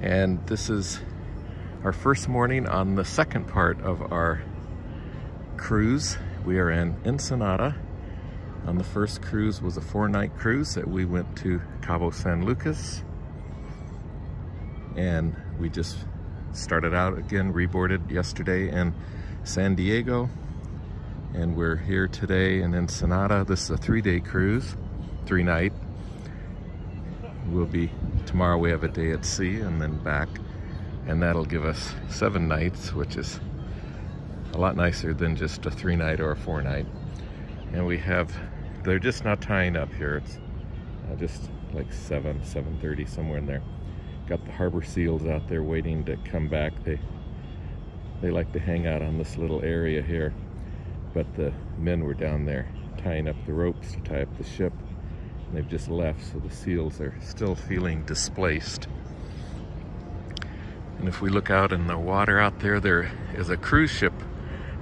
And this is our first morning on the second part of our cruise. We are in Ensenada. On the first cruise was a 4-night cruise that we went to Cabo San Lucas. And we just started out again, reboarded yesterday in San Diego. And we're here today in Ensenada. This is a 3-day cruise, 3-night. Tomorrow we have a day at sea and then back. And that'll give us 7 nights, which is a lot nicer than just a 3-night or a 4-night. And they're just not tying up here. It's just like 7:30, somewhere in there. Got the harbor seals out there waiting to come back. They like to hang out on this little area here. But the men were down there tying up the ropes to tie up the ship. And they've just left, so the seals are still feeling displaced. And if we look out in the water out there, there is a cruise ship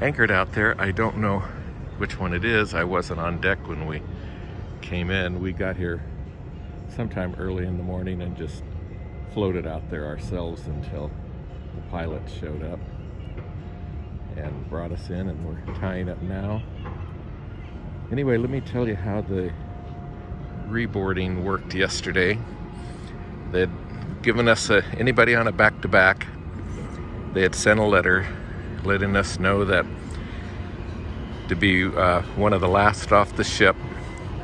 anchored out there. I don't know which one it is. I wasn't on deck when we came in. We got here sometime early in the morning and just floated out there ourselves until the pilot showed up and brought us in, and we're tying up now. Anyway, let me tell you how the reboarding worked yesterday. They'd given us anybody on a back-to-back, they had sent a letter letting us know that to be one of the last off the ship,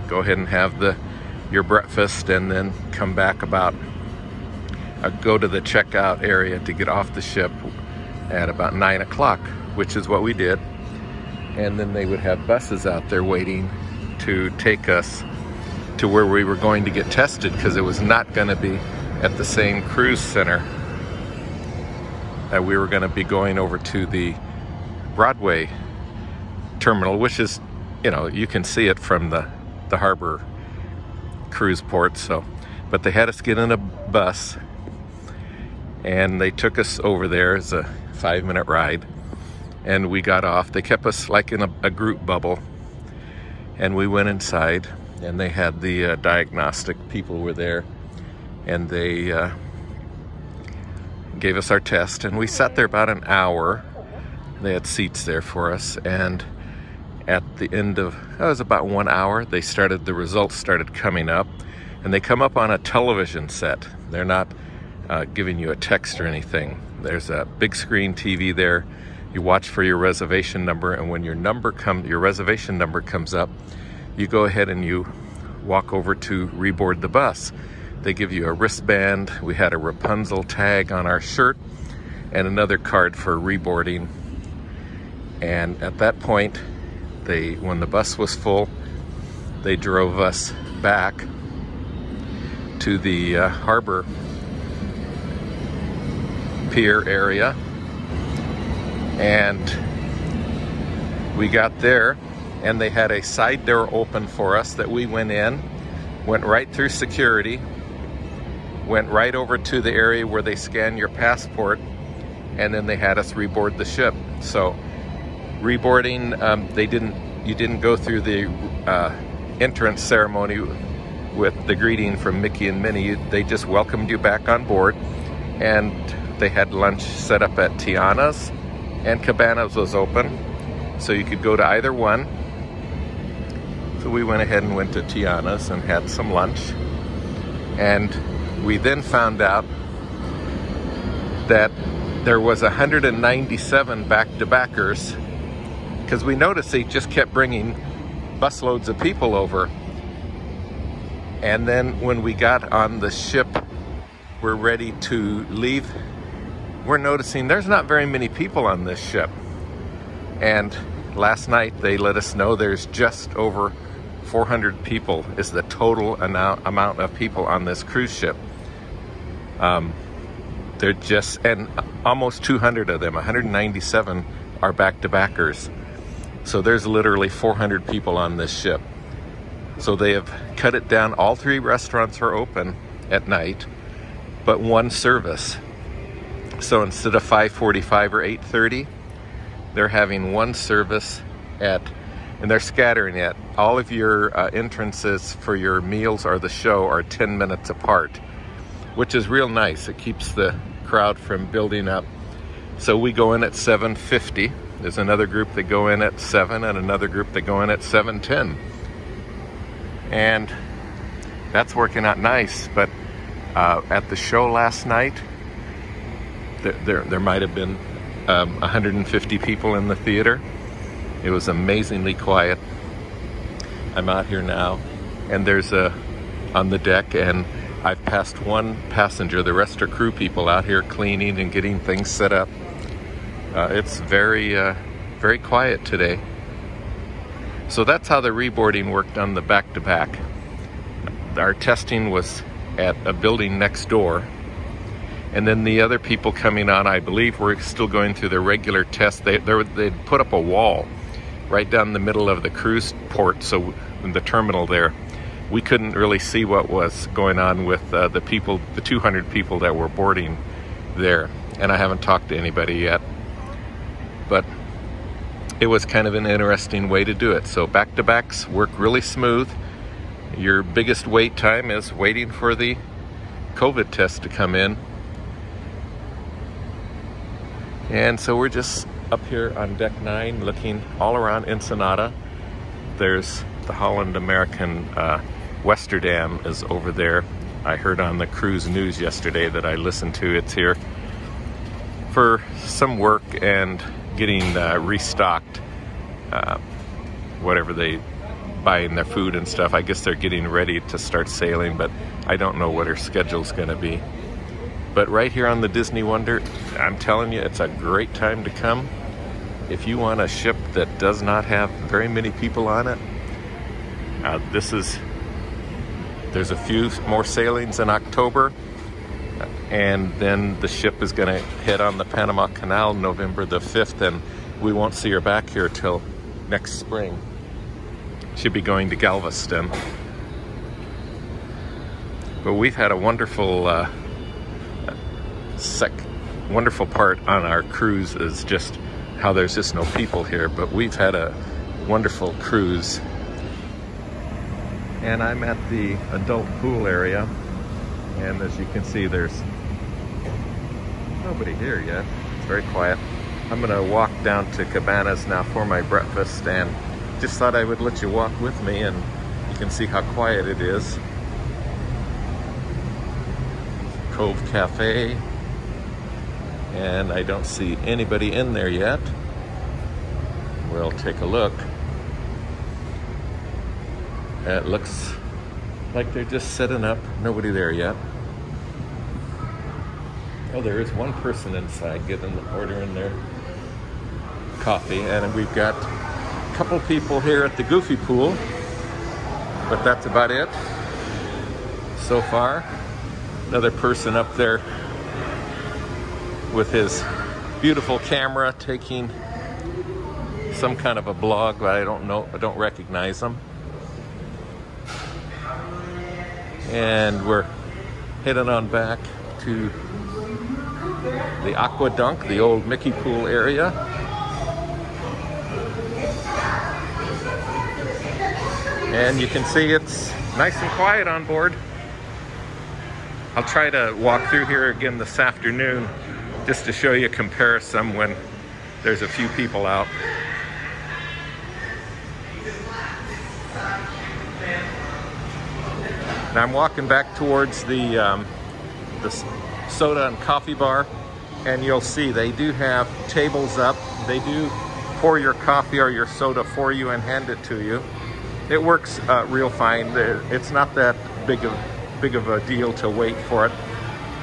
go ahead and have your breakfast and then come back go to the checkout area to get off the ship at about 9 o'clock, which is what we did. And then they would have buses out there waiting to take us to where we were going to get tested, because it was not going to be at the same cruise center. We were going to be going over to the Broadway terminal, which is, you can see it from the harbor cruise port. But they had us get in a bus, and they took us over there. It's a 5-minute ride, and we got off. They kept us like in a group bubble, and we went inside, and they had the diagnostic people were there, and they gave us our test, and we sat there about an hour. They had seats there for us, and at the end of, it was about 1 hour, the results started coming up, and they come up on a television set. They're not giving you a text or anything. There's a big screen TV there. You watch for your reservation number, and when your reservation number comes up, you go ahead and you walk over to reboard the bus. They give you a wristband. We had a Rapunzel tag on our shirt and another card for reboarding. And at that point, when the bus was full, they drove us back to the harbor pier area. And we got there, and they had a side door open for us that we went in, went right through security, went right over to the area where they scan your passport, and then they had us reboard the ship. So reboarding, you didn't go through the entrance ceremony with the greeting from Mickey and Minnie. They just welcomed you back on board, and they had lunch set up at Tiana's, and Cabanas was open, so you could go to either one. So we went ahead and went to Tiana's and had some lunch. And we then found out that there was 197 back-to-backers, because we noticed they just kept bringing busloads of people over. And then when we got on the ship, we're ready to leave, we're noticing there's not very many people on this ship. And last night they let us know there's just over 400 people is the total amount of people on this cruise ship. And almost 200 of them, 197, are back-to-backers. So there's literally 400 people on this ship. So they have cut it down. All 3 restaurants are open at night, but 1 service. So instead of 5:45 or 8:30, they're having 1 service and they're scattering it. All of your entrances for your meals or the show are 10 minutes apart. which is real nice. It keeps the crowd from building up. So we go in at 7:50. There's another group that go in at 7 and another group that go in at 7:10. And that's working out nice. But at the show last night, there might have been 150 people in the theater. It was amazingly quiet. I'm out here now, and there's on the deck, and I've passed one passenger. The rest are crew people out here cleaning and getting things set up. It's very quiet today. So that's how the reboarding worked on the back-to-back. Our testing was at a building next door, and then the other people coming on, I believe, were still going through the regular test. They'd put up a wall right down the middle of the cruise port, so in the terminal there, we couldn't really see what was going on with the 200 people that were boarding there. And I haven't talked to anybody yet, but it was kind of an interesting way to do it. So back-to-backs work really smooth. Your biggest wait time is waiting for the COVID test to come in. And so we're just up here on deck 9 looking all around Ensenada. There's the Holland American Westerdam is over there. I heard on the cruise news yesterday that I listened to, it's here for some work and getting restocked, whatever they buy in their food and stuff. I guess they're getting ready to start sailing, but I don't know what her schedule's gonna be. But right here on the Disney Wonder, I'm telling you, it's a great time to come. If you want a ship that does not have very many people on it, there's a few more sailings in October, and then the ship is going to head on the Panama Canal November the 5th, and we won't see her back here till next spring. She'll be going to Galveston. But we've had a wonderful wonderful part on our cruise is just how there's just no people here, but we've had a wonderful cruise. And I'm at the adult pool area, and as you can see, there's nobody here yet. It's very quiet. I'm gonna walk down to Cabanas now for my breakfast, and just thought I would let you walk with me and you can see how quiet it is. Cove Cafe, and I don't see anybody in there yet. We'll take a look. It looks like they're just setting up. Nobody there yet. Oh, there is one person inside ordering their coffee, and we've got a couple people here at the Goofy Pool, but that's about it so far. Another person up there with his beautiful camera taking some kind of a blog, but I don't recognize him. And we're heading on back to the Aquadunk, the old Mickey pool area. And you can see it's nice and quiet on board. I'll try to walk through here again this afternoon just to show you a comparison when there's a few people out. Now I'm walking back towards the soda and coffee bar, and you'll see they do have tables up. They do pour your coffee or your soda for you and hand it to you. It works real fine. It's not that big of a deal to wait for it.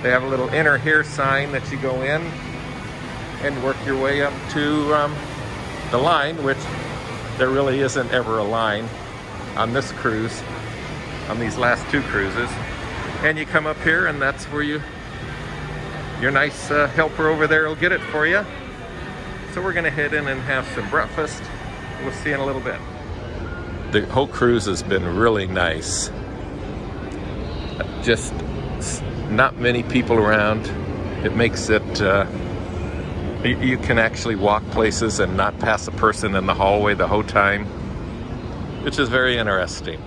They have a little enter here sign that you go in and work your way up to the line, which there really isn't ever a line on this cruise, on these last two cruises. And you come up here, and that's where your nice helper over there will get it for you. So we're gonna head in and have some breakfast. We'll see in a little bit. The whole cruise has been really nice. Just not many people around. It makes it, you can actually walk places and not pass a person in the hallway the whole time, which is very interesting.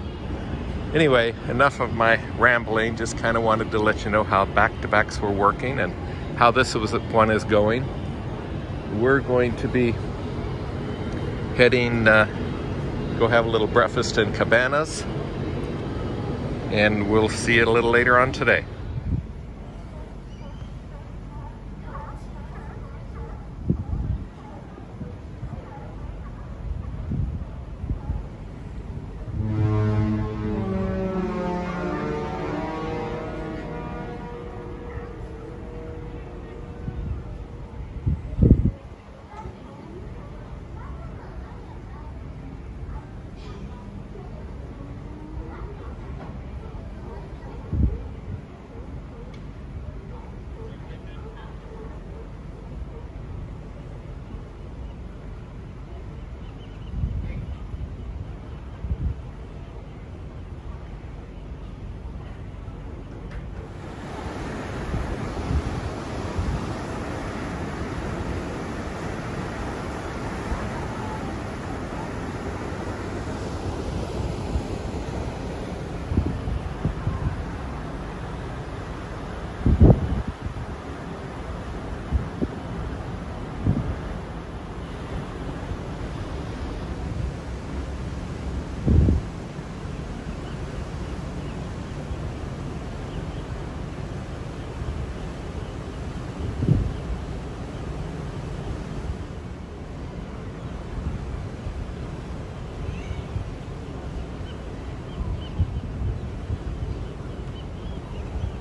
Anyway, enough of my rambling. Just kind of wanted to let you know how back-to-backs were working and how this one is going. We're going to be heading, go have a little breakfast in Cabanas, and we'll see you a little later on today.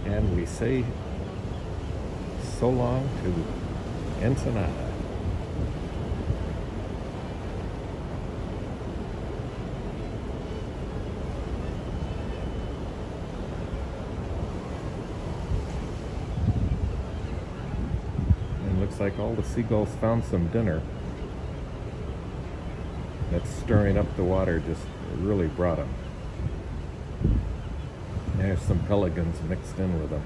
And we say so long to Ensenada. And looks like all the seagulls found some dinner. That's stirring up the water, just really brought them. There's some pelicans mixed in with them.